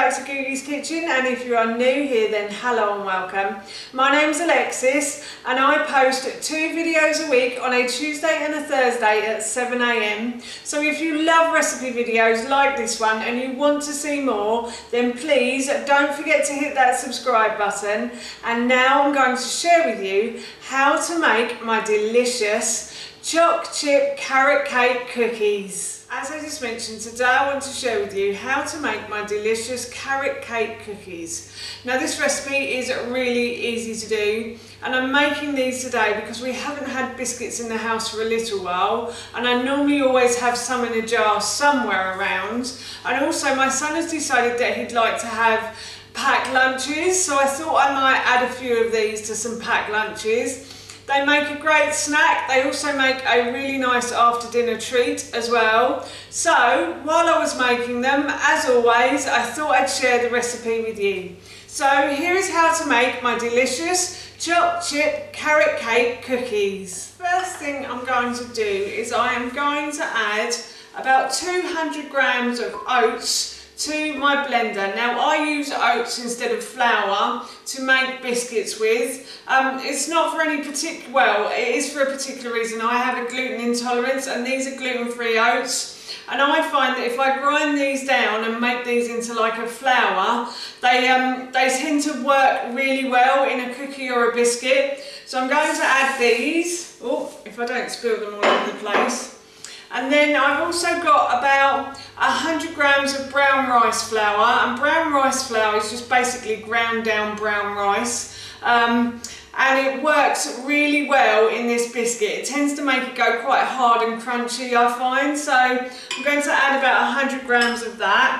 back to Googie's Kitchen, and if you are new here then hello and welcome. My name's Alexis and I post 2 videos a week on a Tuesday and a Thursday at 7 AM. So if you love recipe videos like this one and you want to see more, then please don't forget to hit that subscribe button. And now I'm going to share with you how to make my delicious choc chip carrot cake cookies. As I just mentioned, today I want to share with you how to make my delicious carrot cake cookies. Now this recipe is really easy to do, and I'm making these today because we haven't had biscuits in the house for a little while, and I normally always have some in a jar somewhere around. And also my son has decided that he'd like to have packed lunches, so I thought I might add a few of these to some packed lunches. They make a great snack. They also make a really nice after dinner treat as well. So while I was making them, as always, I thought I'd share the recipe with you. So here is how to make my delicious choc chip carrot cake cookies. First thing I'm going to do is I am going to add about 200 grams of oats to my blender. Now I use oats instead of flour to make biscuits with. It's not for any particular, well, it is for a particular reason. I have a gluten intolerance and these are gluten-free oats. And I find that if I grind these down and make these into like a flour, they tend to work really well in a cookie or a biscuit. So I'm going to add these, oh, if I don't spill them all over the place. And then I've also got about 100 grams of brown rice flour, and brown rice flour is just basically ground down brown rice, and it works really well in this biscuit. It tends to make it go quite hard and crunchy, I find, so I'm going to add about 100 grams of that.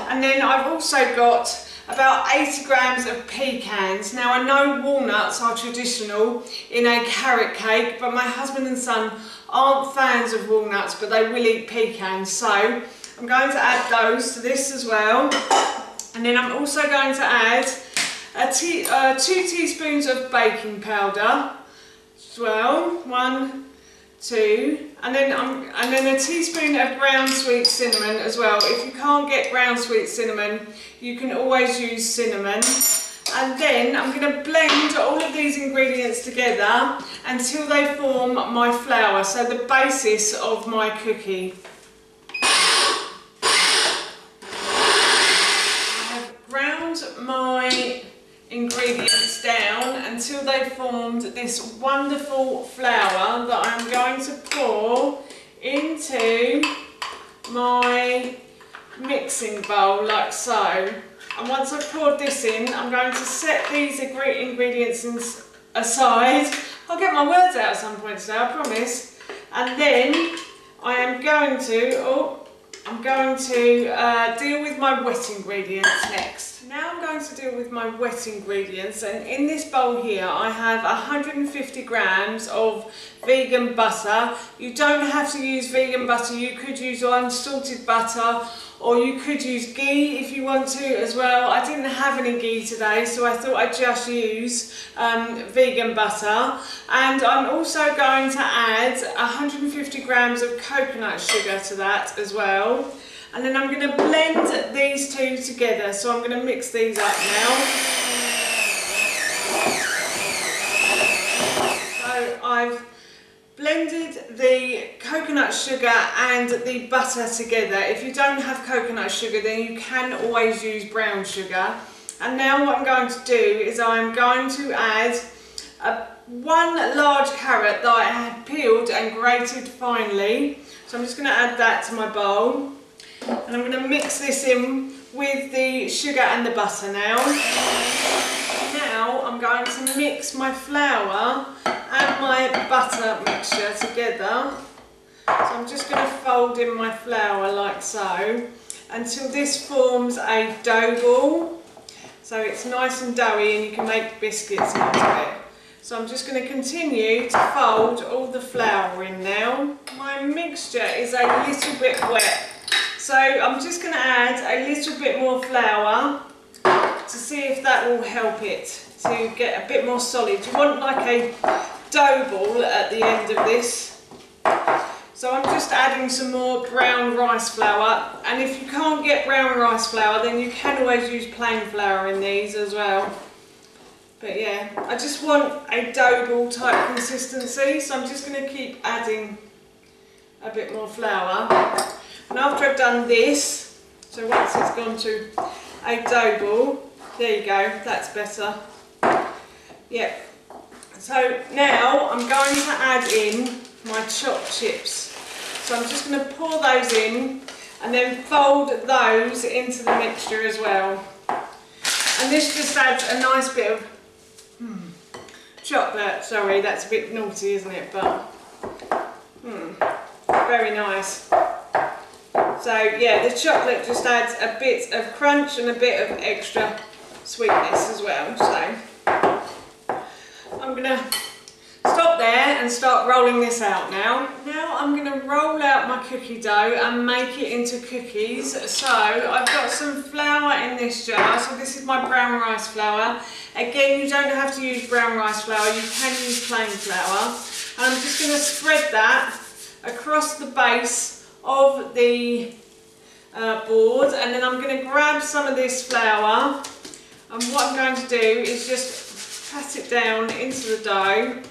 And then I've also got about 80 grams of pecans. Now I know walnuts are traditional in a carrot cake, but my husband and son aren't fans of walnuts, but they will eat pecans, so I'm going to add those to this as well. And then I'm also going to add 2 teaspoons of baking powder as well, 1, 2, and then a teaspoon of ground sweet cinnamon as well. If you can't get ground sweet cinnamon, you can always use cinnamon. And then I'm going to blend all of these ingredients together until they form my flour, so the basis of my cookie. I have ground my ingredients down until they formed this wonderful flour that I'm going to pour into my mixing bowl like so. And once I've poured this in, I'm going to set these ingredients aside. I'll get my words out at some point today, I promise. And then I am going to, deal with my wet ingredients next. Now I'm going to deal with my wet ingredients, and in this bowl here I have 150 grams of vegan butter. You don't have to use vegan butter, you could use unsalted butter, or you could use ghee if you want to as well. I didn't have any ghee today, so I thought I'd just use vegan butter. And I'm also going to add 150 grams of coconut sugar to that as well. And then I'm going to blend these two together, so I'm going to mix these up now. So I've blended the coconut sugar and the butter together. If you don't have coconut sugar, then you can always use brown sugar. And now what I'm going to do is I'm going to add 1 large carrot that I had peeled and grated finely. So I'm just going to add that to my bowl. And I'm going to mix this in with the sugar and the butter now. Now I'm going to mix my flour and my butter mixture together. So I'm just going to fold in my flour like so until this forms a dough ball. So it's nice and doughy and you can make biscuits out of it. So I'm just going to continue to fold all the flour in now. My mixture is a little bit wet, so I'm just going to add a little bit more flour to see if that will help it to get a bit more solid. You want like a dough ball at the end of this. So I'm just adding some more brown rice flour, and if you can't get brown rice flour then you can always use plain flour in these as well. But yeah, I just want a dough ball type consistency, so I'm just going to keep adding a bit more flour. And after I've done this, so once it's gone to a dough ball, there you go, that's better. Yep. So now I'm going to add in my Choc chips. So I'm just going to pour those in and then fold those into the mixture as well. And this just adds a nice bit of chocolate. Sorry, that's a bit naughty, isn't it? But very nice. So yeah, the chocolate just adds a bit of crunch and a bit of extra sweetness as well. So I'm going to stop there and start rolling this out now. Now I'm going to roll out my cookie dough and make it into cookies. So I've got some flour in this jar. So this is my brown rice flour. Again, you don't have to use brown rice flour, you can use plain flour. And I'm just going to spread that across the base of the board, and then I'm going to grab some of this flour, and what I'm going to do is just pat it down into the dough.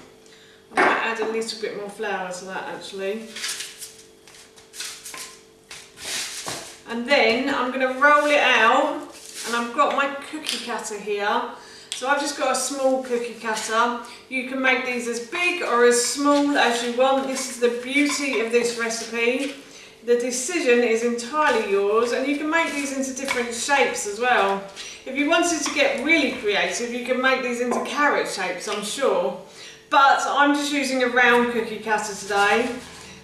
I might add a little bit more flour to that actually. And then I'm going to roll it out, and I've got my cookie cutter here. So I've just got a small cookie cutter. You can make these as big or as small as you want. This is the beauty of this recipe. The decision is entirely yours, and you can make these into different shapes as well. If you wanted to get really creative, you can make these into carrot shapes, I'm sure. But I'm just using a round cookie cutter today.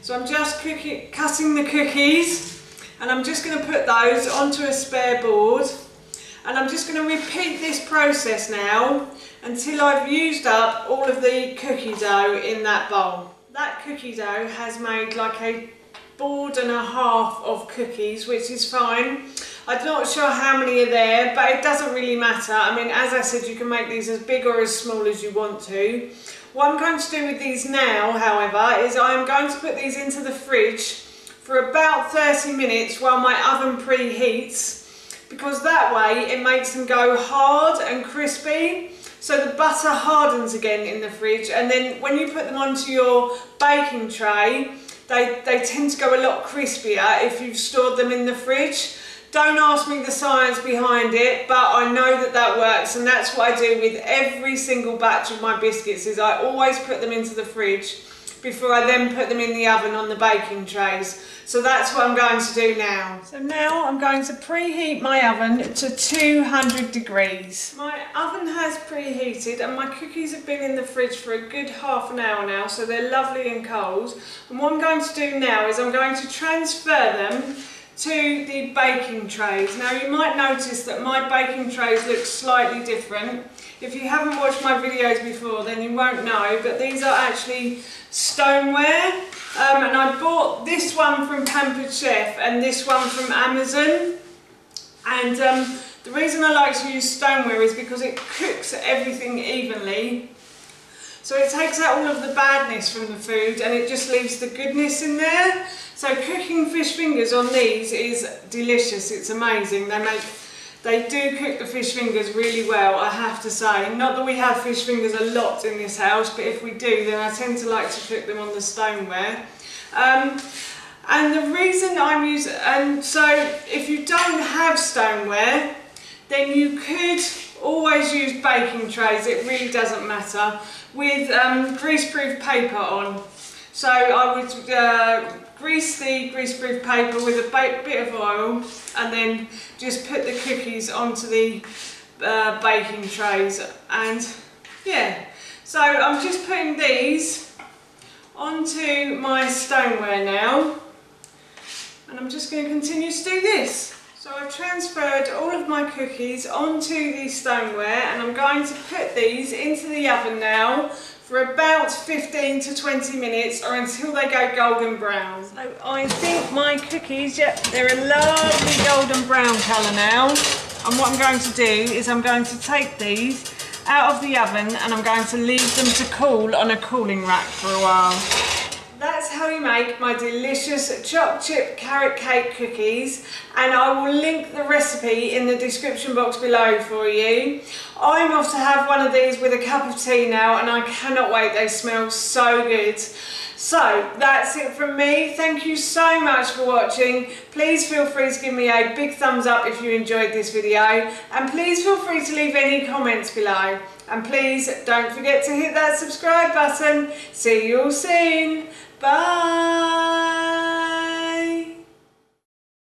So I'm just cutting the cookies, and I'm just going to put those onto a spare board. And I'm just going to repeat this process now until I've used up all of the cookie dough in that bowl. That cookie dough has made like a board and a half of cookies, which is fine. I'm not sure how many are there, but it doesn't really matter. I mean, as I said, you can make these as big or as small as you want to. What I'm going to do with these now, however, is I'm going to put these into the fridge for about 30 minutes while my oven preheats, because that way it makes them go hard and crispy, so the butter hardens again in the fridge, and then when you put them onto your baking tray, they tend to go a lot crispier if you've stored them in the fridge. Don't ask me the science behind it, but I know that that works, and that's what I do with every single batch of my biscuits, is I always put them into the fridge before I then put them in the oven on the baking trays. So that's what I'm going to do now. So now I'm going to preheat my oven to 200 degrees. My oven has preheated, and my cookies have been in the fridge for a good half an hour now, so they're lovely and cold. And what I'm going to do now is I'm going to transfer them to the baking trays. Now you might notice that my baking trays look slightly different. If you haven't watched my videos before, then you won't know, but these are actually stoneware. And I bought this one from Pampered Chef and this one from Amazon. And the reason I like to use stoneware is because it cooks everything evenly. So it takes out all of the badness from the food and it just leaves the goodness in there. So cooking fish fingers on these is delicious, it's amazing. They do cook the fish fingers really well, I have to say. Not that we have fish fingers a lot in this house, but if we do, then I tend to like to cook them on the stoneware. And the reason I'm using, and so if you don't have stoneware, then you could always use baking trays, it really doesn't matter, with greaseproof paper on. So I would grease the greaseproof paper with a bit of oil and then just put the cookies onto the baking trays, and yeah, so I'm just putting these onto my stoneware now, and I'm just going to continue to do this. So I've transferred all of my cookies onto the stoneware, and I'm going to put these into the oven now for about 15 to 20 minutes, or until they go golden brown. So I think my cookies, yep, they're a lovely golden brown colour now. And what I'm going to do is I'm going to take these out of the oven and I'm going to leave them to cool on a cooling rack for a while. that's how you make my delicious choc chip carrot cake cookies, and I will link the recipe in the description box below for you. I'm off to have one of these with a cup of tea now, and I cannot wait. They smell so good. So that's it from me. Thank you so much for watching. Please feel free to give me a big thumbs up if you enjoyed this video, and please feel free to leave any comments below. And please don't forget to hit that subscribe button. See you all soon. Bye.